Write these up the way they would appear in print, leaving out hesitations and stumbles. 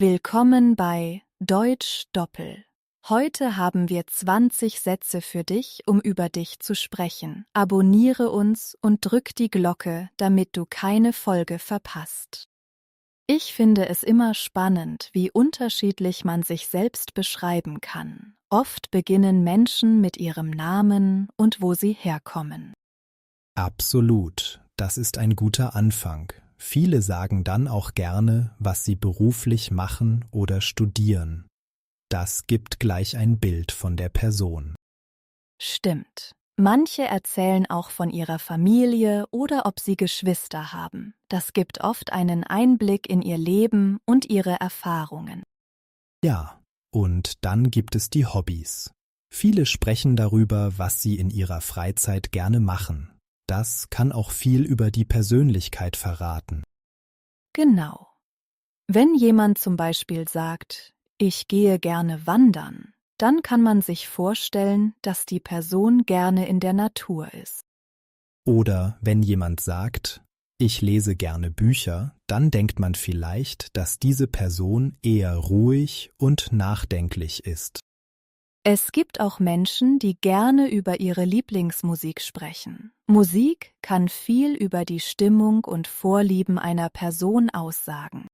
Willkommen bei Deutsch Doppel. Heute haben wir 20 Sätze für dich, um über dich zu sprechen. Abonniere uns und drück die Glocke, damit du keine Folge verpasst. Ich finde es immer spannend, wie unterschiedlich man sich selbst beschreiben kann. Oft beginnen Menschen mit ihrem Namen und wo sie herkommen. Absolut, das ist ein guter Anfang. Viele sagen dann auch gerne, was sie beruflich machen oder studieren. Das gibt gleich ein Bild von der Person. Stimmt. Manche erzählen auch von ihrer Familie oder ob sie Geschwister haben. Das gibt oft einen Einblick in ihr Leben und ihre Erfahrungen. Ja, und dann gibt es die Hobbys. Viele sprechen darüber, was sie in ihrer Freizeit gerne machen. Das kann auch viel über die Persönlichkeit verraten. Genau. Wenn jemand zum Beispiel sagt, ich gehe gerne wandern, dann kann man sich vorstellen, dass die Person gerne in der Natur ist. Oder wenn jemand sagt, ich lese gerne Bücher, dann denkt man vielleicht, dass diese Person eher ruhig und nachdenklich ist. Es gibt auch Menschen, die gerne über ihre Lieblingsmusik sprechen. Musik kann viel über die Stimmung und Vorlieben einer Person aussagen.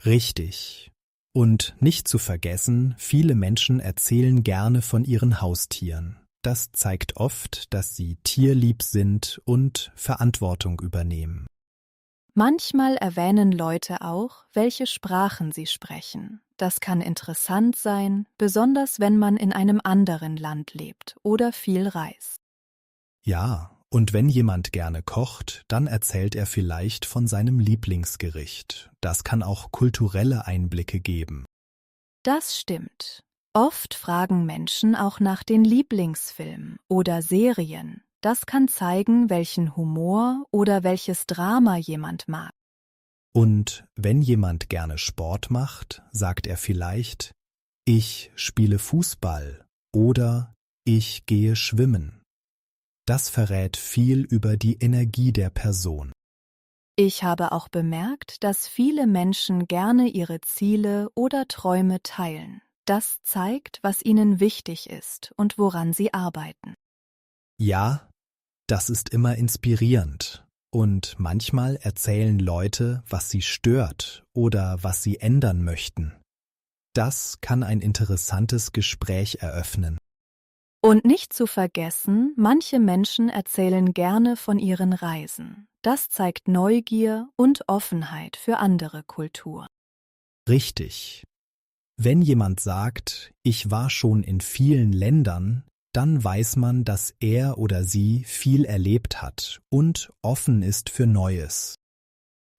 Richtig. Und nicht zu vergessen, viele Menschen erzählen gerne von ihren Haustieren. Das zeigt oft, dass sie tierlieb sind und Verantwortung übernehmen. Manchmal erwähnen Leute auch, welche Sprachen sie sprechen. Das kann interessant sein, besonders wenn man in einem anderen Land lebt oder viel reist. Ja, und wenn jemand gerne kocht, dann erzählt er vielleicht von seinem Lieblingsgericht. Das kann auch kulturelle Einblicke geben. Das stimmt. Oft fragen Menschen auch nach den Lieblingsfilmen oder Serien. Das kann zeigen, welchen Humor oder welches Drama jemand mag. Und wenn jemand gerne Sport macht, sagt er vielleicht, ich spiele Fußball oder ich gehe schwimmen. Das verrät viel über die Energie der Person. Ich habe auch bemerkt, dass viele Menschen gerne ihre Ziele oder Träume teilen. Das zeigt, was ihnen wichtig ist und woran sie arbeiten. Ja, das ist immer inspirierend. Und manchmal erzählen Leute, was sie stört oder was sie ändern möchten. Das kann ein interessantes Gespräch eröffnen. Und nicht zu vergessen, manche Menschen erzählen gerne von ihren Reisen. Das zeigt Neugier und Offenheit für andere Kulturen. Richtig. Wenn jemand sagt, ich war schon in vielen Ländern, dann weiß man, dass er oder sie viel erlebt hat und offen ist für Neues.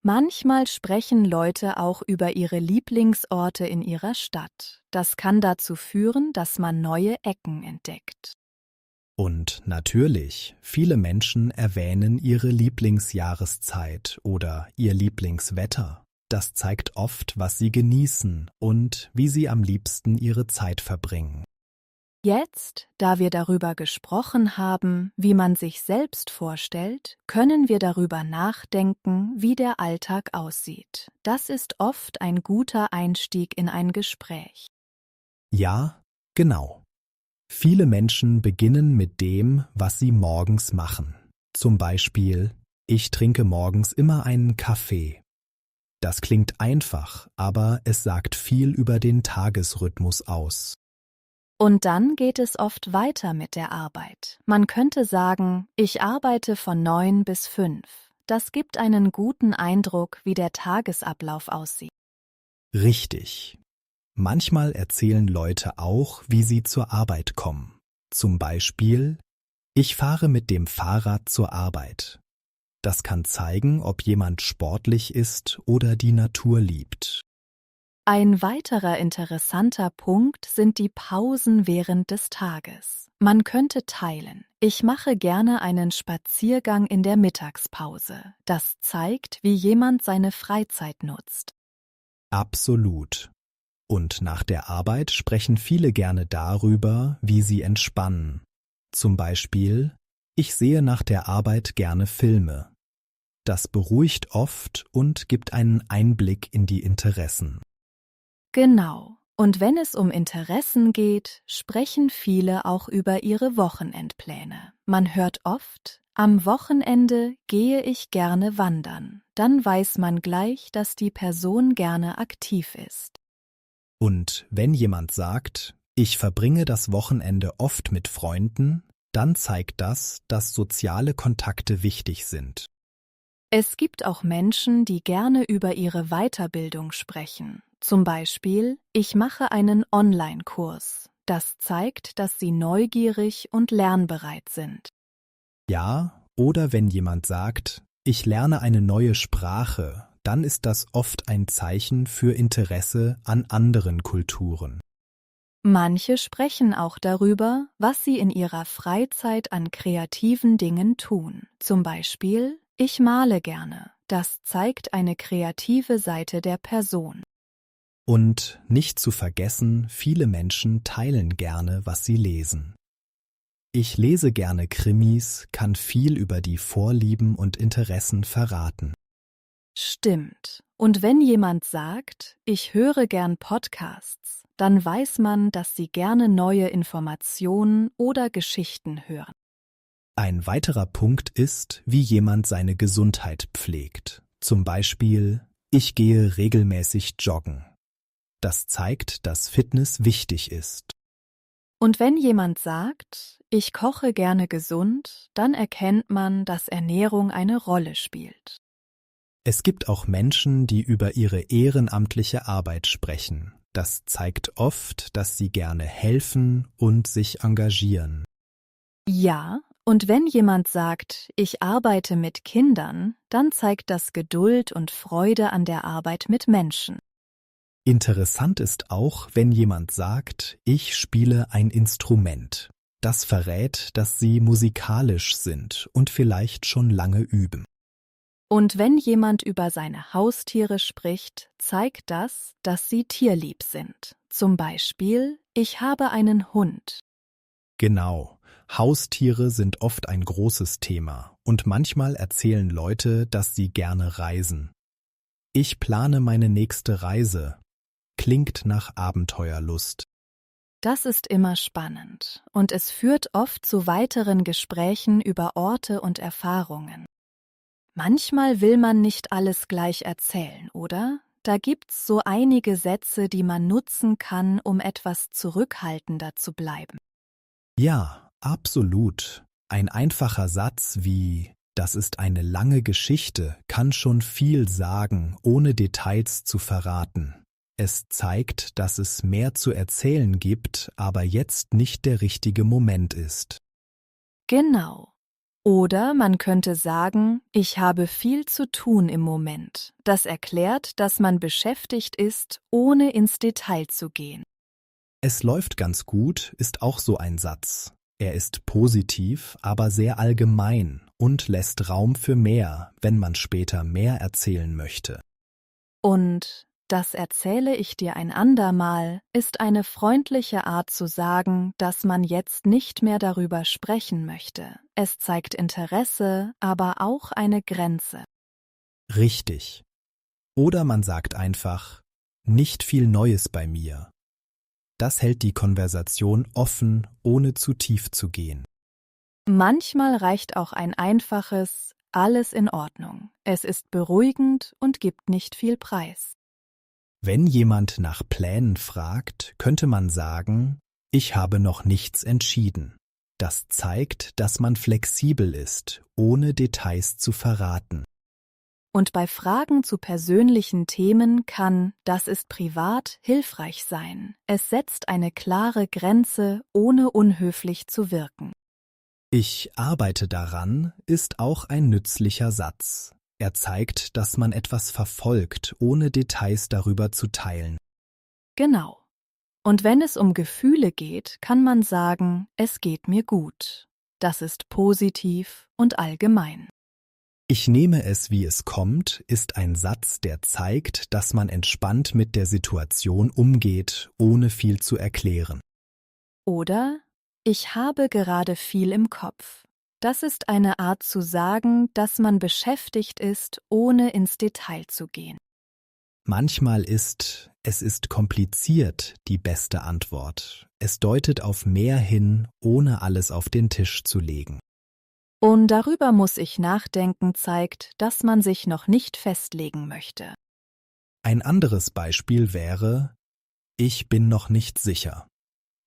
Manchmal sprechen Leute auch über ihre Lieblingsorte in ihrer Stadt. Das kann dazu führen, dass man neue Ecken entdeckt. Und natürlich, viele Menschen erwähnen ihre Lieblingsjahreszeit oder ihr Lieblingswetter. Das zeigt oft, was sie genießen und wie sie am liebsten ihre Zeit verbringen. Jetzt, da wir darüber gesprochen haben, wie man sich selbst vorstellt, können wir darüber nachdenken, wie der Alltag aussieht. Das ist oft ein guter Einstieg in ein Gespräch. Ja, genau. Viele Menschen beginnen mit dem, was sie morgens machen. Zum Beispiel, ich trinke morgens immer einen Kaffee. Das klingt einfach, aber es sagt viel über den Tagesrhythmus aus. Und dann geht es oft weiter mit der Arbeit. Man könnte sagen, ich arbeite von 9 bis 5. Das gibt einen guten Eindruck, wie der Tagesablauf aussieht. Richtig. Manchmal erzählen Leute auch, wie sie zur Arbeit kommen. Zum Beispiel, ich fahre mit dem Fahrrad zur Arbeit. Das kann zeigen, ob jemand sportlich ist oder die Natur liebt. Ein weiterer interessanter Punkt sind die Pausen während des Tages. Man könnte teilen, ich mache gerne einen Spaziergang in der Mittagspause. Das zeigt, wie jemand seine Freizeit nutzt. Absolut. Und nach der Arbeit sprechen viele gerne darüber, wie sie entspannen. Zum Beispiel, ich sehe nach der Arbeit gerne Filme. Das beruhigt oft und gibt einen Einblick in die Interessen. Genau. Und wenn es um Interessen geht, sprechen viele auch über ihre Wochenendpläne. Man hört oft, am Wochenende gehe ich gerne wandern. Dann weiß man gleich, dass die Person gerne aktiv ist. Und wenn jemand sagt, ich verbringe das Wochenende oft mit Freunden, dann zeigt das, dass soziale Kontakte wichtig sind. Es gibt auch Menschen, die gerne über ihre Weiterbildung sprechen. Zum Beispiel, ich mache einen Online-Kurs. Das zeigt, dass sie neugierig und lernbereit sind. Ja, oder wenn jemand sagt, ich lerne eine neue Sprache, dann ist das oft ein Zeichen für Interesse an anderen Kulturen. Manche sprechen auch darüber, was sie in ihrer Freizeit an kreativen Dingen tun. Zum Beispiel, ich male gerne. Das zeigt eine kreative Seite der Person. Und nicht zu vergessen, viele Menschen teilen gerne, was sie lesen. Ich lese gerne Krimis, kann viel über die Vorlieben und Interessen verraten. Stimmt. Und wenn jemand sagt, ich höre gern Podcasts, dann weiß man, dass sie gerne neue Informationen oder Geschichten hören. Ein weiterer Punkt ist, wie jemand seine Gesundheit pflegt. Zum Beispiel, ich gehe regelmäßig joggen. Das zeigt, dass Fitness wichtig ist. Und wenn jemand sagt, ich koche gerne gesund, dann erkennt man, dass Ernährung eine Rolle spielt. Es gibt auch Menschen, die über ihre ehrenamtliche Arbeit sprechen. Das zeigt oft, dass sie gerne helfen und sich engagieren. Ja, und wenn jemand sagt, ich arbeite mit Kindern, dann zeigt das Geduld und Freude an der Arbeit mit Menschen. Interessant ist auch, wenn jemand sagt, ich spiele ein Instrument. Das verrät, dass sie musikalisch sind und vielleicht schon lange üben. Und wenn jemand über seine Haustiere spricht, zeigt das, dass sie tierlieb sind. Zum Beispiel, ich habe einen Hund. Genau, Haustiere sind oft ein großes Thema und manchmal erzählen Leute, dass sie gerne reisen. Ich plane meine nächste Reise. Klingt nach Abenteuerlust. Das ist immer spannend und es führt oft zu weiteren Gesprächen über Orte und Erfahrungen. Manchmal will man nicht alles gleich erzählen, oder? Da gibt's so einige Sätze, die man nutzen kann, um etwas zurückhaltender zu bleiben. Ja, absolut. Ein einfacher Satz wie das ist eine lange Geschichte kann schon viel sagen, ohne Details zu verraten. Es zeigt, dass es mehr zu erzählen gibt, aber jetzt nicht der richtige Moment ist. Genau. Oder man könnte sagen, ich habe viel zu tun im Moment. Das erklärt, dass man beschäftigt ist, ohne ins Detail zu gehen. Es läuft ganz gut ist auch so ein Satz. Er ist positiv, aber sehr allgemein und lässt Raum für mehr, wenn man später mehr erzählen möchte. Und das erzähle ich dir ein andermal ist eine freundliche Art zu sagen, dass man jetzt nicht mehr darüber sprechen möchte. Es zeigt Interesse, aber auch eine Grenze. Richtig. Oder man sagt einfach, nicht viel Neues bei mir. Das hält die Konversation offen, ohne zu tief zu gehen. Manchmal reicht auch ein einfaches Alles in Ordnung. Es ist beruhigend und gibt nicht viel Preis. Wenn jemand nach Plänen fragt, könnte man sagen, ich habe noch nichts entschieden. Das zeigt, dass man flexibel ist, ohne Details zu verraten. Und bei Fragen zu persönlichen Themen kann, das ist privat, hilfreich sein. Es setzt eine klare Grenze, ohne unhöflich zu wirken. Ich arbeite daran ist auch ein nützlicher Satz. Er zeigt, dass man etwas verfolgt, ohne Details darüber zu teilen. Genau. Und wenn es um Gefühle geht, kann man sagen, es geht mir gut. Das ist positiv und allgemein. Ich nehme es, wie es kommt, ist ein Satz, der zeigt, dass man entspannt mit der Situation umgeht, ohne viel zu erklären. Oder ich habe gerade viel im Kopf. Das ist eine Art zu sagen, dass man beschäftigt ist, ohne ins Detail zu gehen. Manchmal ist „Es ist kompliziert“ die beste Antwort. Es deutet auf mehr hin, ohne alles auf den Tisch zu legen. Und darüber muss ich nachdenken zeigt, dass man sich noch nicht festlegen möchte. Ein anderes Beispiel wäre „Ich bin noch nicht sicher“.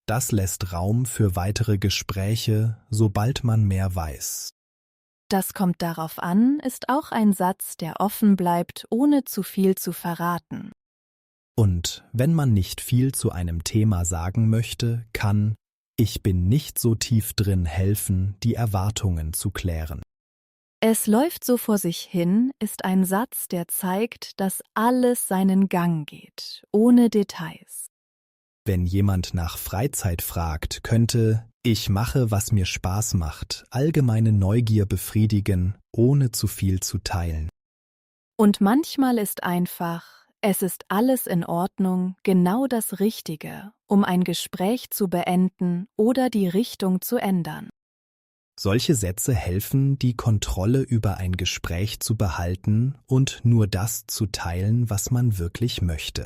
Das lässt Raum für weitere Gespräche, sobald man mehr weiß. Das kommt darauf an, ist auch ein Satz, der offen bleibt, ohne zu viel zu verraten. Und wenn man nicht viel zu einem Thema sagen möchte, kann „Ich bin nicht so tief drin“ helfen, die Erwartungen zu klären. Es läuft so vor sich hin, ist ein Satz, der zeigt, dass alles seinen Gang geht, ohne Details. Wenn jemand nach Freizeit fragt, könnte „Ich mache, was mir Spaß macht“ allgemeine Neugier befriedigen, ohne zu viel zu teilen. Und manchmal ist einfach, es ist alles in Ordnung, genau das Richtige, um ein Gespräch zu beenden oder die Richtung zu ändern. Solche Sätze helfen, die Kontrolle über ein Gespräch zu behalten und nur das zu teilen, was man wirklich möchte.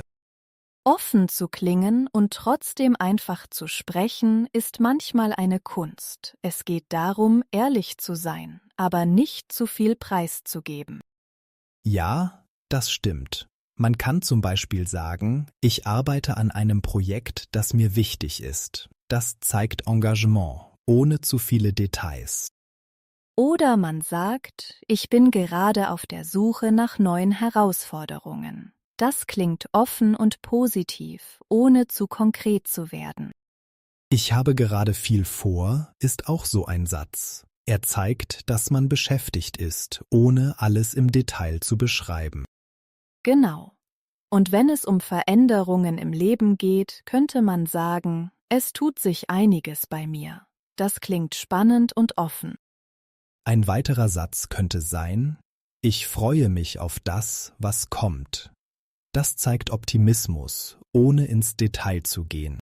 Offen zu klingen und trotzdem einfach zu sprechen, ist manchmal eine Kunst. Es geht darum, ehrlich zu sein, aber nicht zu viel preiszugeben. Ja, das stimmt. Man kann zum Beispiel sagen, „Ich arbeite an einem Projekt, das mir wichtig ist“. Das zeigt Engagement, ohne zu viele Details. Oder man sagt, ich bin gerade auf der Suche nach neuen Herausforderungen. Das klingt offen und positiv, ohne zu konkret zu werden. „Ich habe gerade viel vor“ ist auch so ein Satz. Er zeigt, dass man beschäftigt ist, ohne alles im Detail zu beschreiben. Genau. Und wenn es um Veränderungen im Leben geht, könnte man sagen, es tut sich einiges bei mir. Das klingt spannend und offen. Ein weiterer Satz könnte sein, „Ich freue mich auf das, was kommt“. Das zeigt Optimismus, ohne ins Detail zu gehen.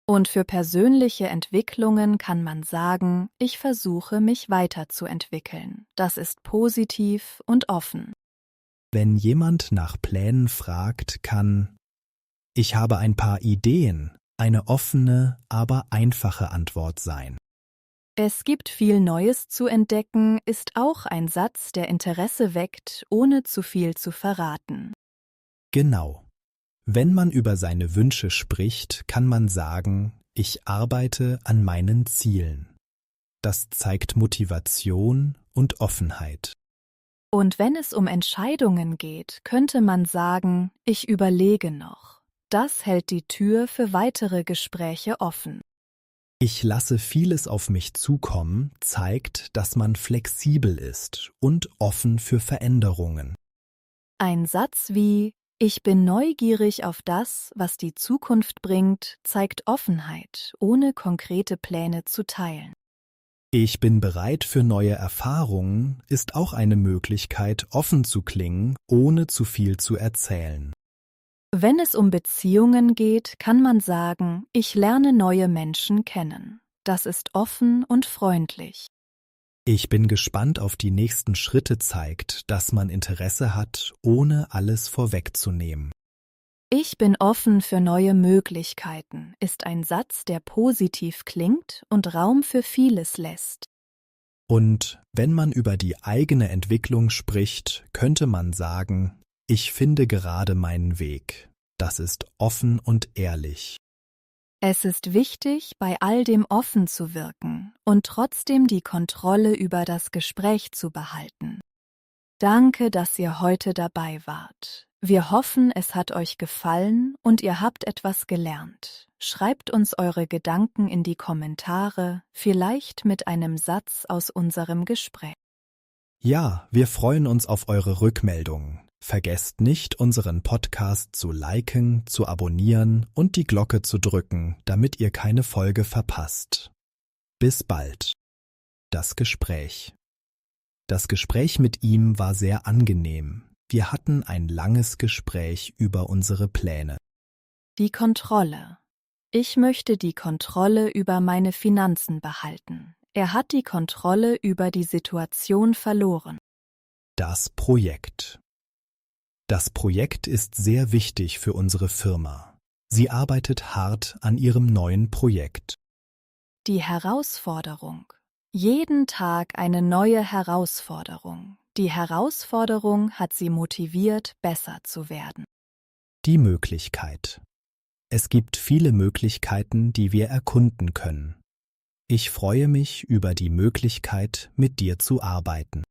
Und für persönliche Entwicklungen kann man sagen, ich versuche mich weiterzuentwickeln. Das ist positiv und offen. Wenn jemand nach Plänen fragt, kann „Ich habe ein paar Ideen“ eine offene, aber einfache Antwort sein. Es gibt viel Neues zu entdecken, ist auch ein Satz, der Interesse weckt, ohne zu viel zu verraten. Genau. Wenn man über seine Wünsche spricht, kann man sagen, „Ich arbeite an meinen Zielen“. Das zeigt Motivation und Offenheit. Und wenn es um Entscheidungen geht, könnte man sagen, ich überlege noch. Das hält die Tür für weitere Gespräche offen. „Ich lasse vieles auf mich zukommen“ zeigt, dass man flexibel ist und offen für Veränderungen. Ein Satz wie ich bin neugierig auf das, was die Zukunft bringt, zeigt Offenheit, ohne konkrete Pläne zu teilen. „Ich bin bereit für neue Erfahrungen“ ist auch eine Möglichkeit, offen zu klingen, ohne zu viel zu erzählen. Wenn es um Beziehungen geht, kann man sagen, ich lerne neue Menschen kennen. Das ist offen und freundlich. „Ich bin gespannt auf die nächsten Schritte“ zeigt, dass man Interesse hat, ohne alles vorwegzunehmen. Ich bin offen für neue Möglichkeiten, ist ein Satz, der positiv klingt und Raum für vieles lässt. Und wenn man über die eigene Entwicklung spricht, könnte man sagen, „Ich finde gerade meinen Weg“. Das ist offen und ehrlich. Es ist wichtig, bei all dem offen zu wirken und trotzdem die Kontrolle über das Gespräch zu behalten. Danke, dass ihr heute dabei wart. Wir hoffen, es hat euch gefallen und ihr habt etwas gelernt. Schreibt uns eure Gedanken in die Kommentare, vielleicht mit einem Satz aus unserem Gespräch. Ja, wir freuen uns auf eure Rückmeldungen. Vergesst nicht, unseren Podcast zu liken, zu abonnieren und die Glocke zu drücken, damit ihr keine Folge verpasst. Bis bald. Das Gespräch. Das Gespräch mit ihm war sehr angenehm. Wir hatten ein langes Gespräch über unsere Pläne. Die Kontrolle. Ich möchte die Kontrolle über meine Finanzen behalten. Er hat die Kontrolle über die Situation verloren. Das Projekt. Das Projekt ist sehr wichtig für unsere Firma. Sie arbeitet hart an ihrem neuen Projekt. Die Herausforderung. Jeden Tag eine neue Herausforderung. Die Herausforderung hat sie motiviert, besser zu werden. Die Möglichkeit. Es gibt viele Möglichkeiten, die wir erkunden können. Ich freue mich über die Möglichkeit, mit dir zu arbeiten.